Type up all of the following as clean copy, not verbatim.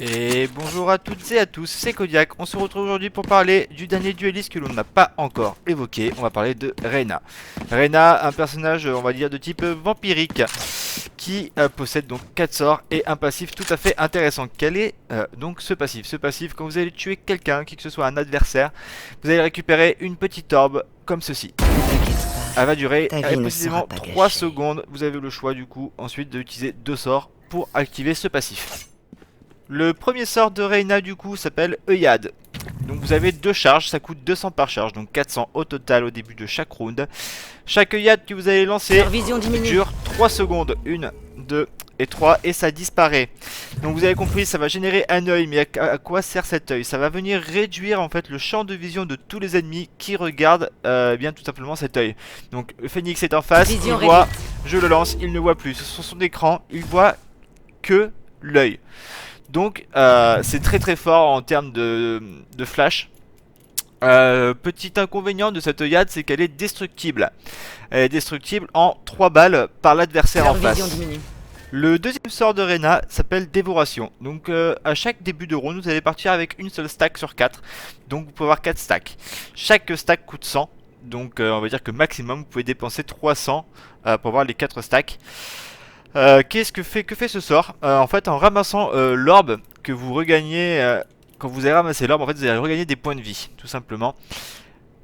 Et bonjour à toutes et à tous, c'est Kodiak. On se retrouve aujourd'hui pour parler du dernier dueliste que l'on n'a pas encore évoqué. On va parler de Reyna. Reyna, un personnage, on va dire, de type vampirique qui possède donc 4 sorts et un passif tout à fait intéressant. Quel est donc ce passif? Ce passif, quand vous allez tuer quelqu'un, qui que ce soit un adversaire, vous allez récupérer une petite orbe comme ceci. Elle va durer Ta vie ne sera précisément pas 3 gâchée. secondes. Vous avez le choix du coup ensuite d'utiliser 2 sorts pour activer ce passif. Le premier sort de Reyna du coup s'appelle Œillade. Donc vous avez 2 charges, ça coûte 200 par charge, donc 400 au total au début de chaque round. Chaque œillade que vous allez lancer Leur vision diminue. dure 3 secondes, 1, 2 et 3 et ça disparaît. Donc vous avez compris, ça va générer un œil, mais à quoi sert cet œil? Ça va venir réduire en fait le champ de vision de tous les ennemis qui regardent bien tout simplement cet œil. Donc le Phoenix est en face, Vision il voit, réduite. je le lance, il ne voit plus. Sur son écran, il voit que l'œil. Donc c'est très très fort en termes de flash. Petit inconvénient de cette œillade, c'est qu'elle est destructible. Elle est destructible en 3 balles par l'adversaire en Leur vision face. diminue. Le deuxième sort de Reyna s'appelle Dévoration. Donc à chaque début de round, vous allez partir avec une seule stack sur 4. Donc vous pouvez avoir 4 stacks. Chaque stack coûte 100. Donc on va dire que maximum vous pouvez dépenser 300 pour avoir les 4 stacks. Qu'est-ce que fait ce sort? En fait, en ramassant l'orbe que vous regagnez, quand vous avez ramassé l'orbe, en fait, vous allez regagner des points de vie, tout simplement.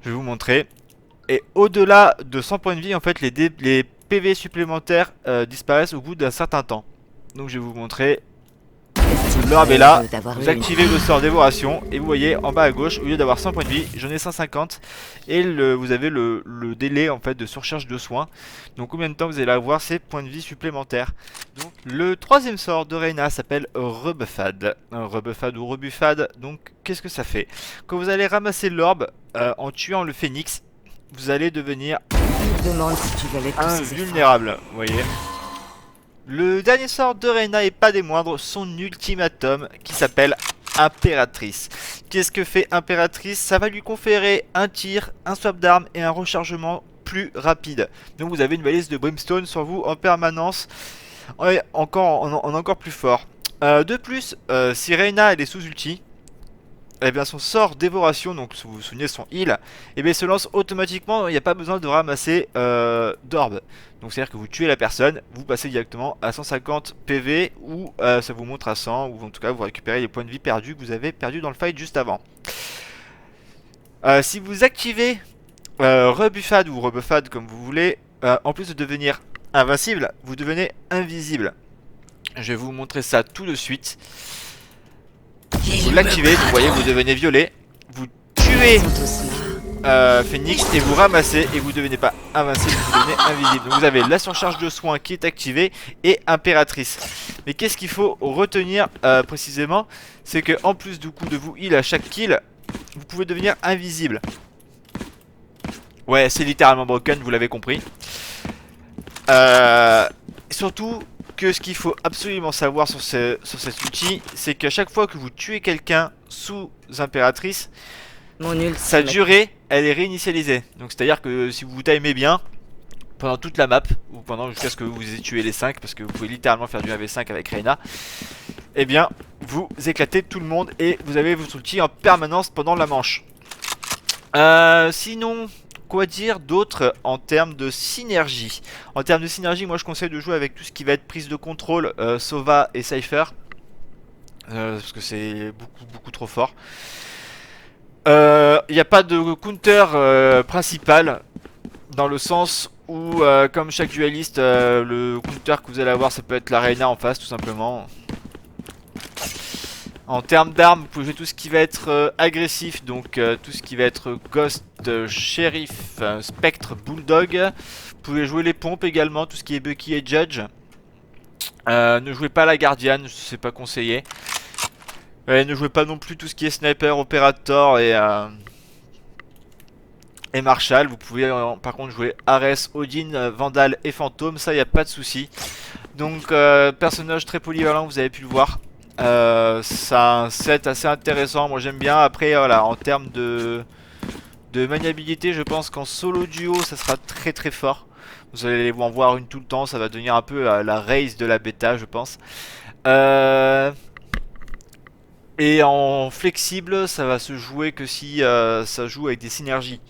Je vais vous montrer. Et au-delà de 100 points de vie, en fait, les PV supplémentaires disparaissent au bout d'un certain temps. Donc, je vais vous montrer. L'orbe est là. Vous activez le sort dévoration et vous voyez en bas à gauche, au lieu d'avoir 100 points de vie, j'en ai 150 et vous avez le délai en fait de surcharge de soins. Donc combien de temps vous allez avoir ces points de vie supplémentaires. Donc le troisième sort de Reyna s'appelle Rebuffade. Rebuffade ou Rebuffade. Donc qu'est-ce que ça fait? Quand vous allez ramasser l'orbe en tuant le phénix, vous allez devenir Je me demande si tu valais tous ces efforts. invulnérable. Vous voyez. Le dernier sort de Reyna et pas des moindres, son ultimatum qui s'appelle Impératrice. Qu'est-ce que fait Impératrice? Ça va lui conférer un tir, un swap d'armes et un rechargement plus rapide. Donc vous avez une valise de brimstone sur vous en permanence, encore plus fort. De plus, si Reyna elle est sous ulti, eh bien son sort dévoration, donc si vous vous souvenez son heal, eh bien se lance automatiquement, il n'y a pas besoin de ramasser d'orbes. Donc c'est à dire que vous tuez la personne, vous passez directement à 150 PV ou ça vous montre à 100, ou en tout cas vous récupérez les points de vie perdus que vous avez perdus dans le fight juste avant. Si vous activez Rebuffade ou Rebuffade comme vous voulez, en plus de devenir invincible, vous devenez invisible. Je vais vous montrer ça tout de suite. Vous l'activez, vous voyez, vous devenez violet. Vous tuez Ils sont tous là. Phoenix et vous ramassez et vous devenez pas invincible, vous devenez invisible. Donc vous avez la surcharge de soins qui est activée et Impératrice. Mais qu'est-ce qu'il faut retenir précisément? C'est que en plus du coup de vous heal à chaque kill, vous pouvez devenir invisible. Ouais, c'est littéralement broken, vous l'avez compris. Surtout que ce qu'il faut absolument savoir sur cet outil, c'est qu'à chaque fois que vous tuez quelqu'un sous Impératrice, Mon ult. sa durée, elle est réinitialisée. Donc c'est à dire que si vous vous timez bien, pendant toute la map, ou pendant jusqu'à ce que vous ayez tué les 5, parce que vous pouvez littéralement faire du 1v5 avec Reyna, eh bien vous éclatez tout le monde et vous avez votre ulti en permanence pendant la manche. Sinon, quoi dire d'autre en termes de synergie? En termes de synergie, moi je conseille de jouer avec tout ce qui va être prise de contrôle, Sova et Cypher. Parce que c'est beaucoup trop fort. Il n'y a pas de counter principal, dans le sens où, comme chaque dualiste, le counter que vous allez avoir, ça peut être la Reyna en face, tout simplement. En termes d'armes, vous pouvez jouer tout ce qui va être agressif, donc tout ce qui va être Ghost, Sheriff, Spectre, Bulldog. Vous pouvez jouer les pompes également, tout ce qui est Bucky et Judge. Ne jouez pas la Guardian, c'est pas conseillé. Ne jouez pas non plus tout ce qui est Sniper, Operator et Marshall. Vous pouvez par contre jouer Ares, Odin, Vandal et Fantôme, ça y a pas de souci. Donc personnage très polyvalent, vous avez pu le voir. C'est un set assez intéressant, moi j'aime bien. Après voilà, en termes de maniabilité, je pense qu'en solo duo ça sera très fort. Vous allez en voir une tout le temps, ça va devenir un peu la race de la bêta je pense. Et en flexible, ça va se jouer que si ça joue avec des synergies.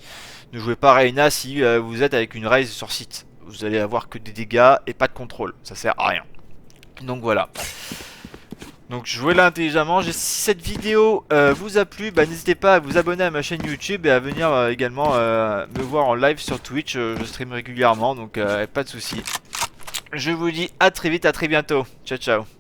Ne jouez pas Reyna si vous êtes avec une Raze sur site. Vous allez avoir que des dégâts et pas de contrôle. Ça sert à rien. Donc voilà. Donc jouez-la intelligemment. Si cette vidéo vous a plu, n'hésitez pas à vous abonner à ma chaîne YouTube et à venir également me voir en live sur Twitch. Je stream régulièrement, donc pas de soucis. Je vous dis à très vite, à très bientôt. Ciao ciao.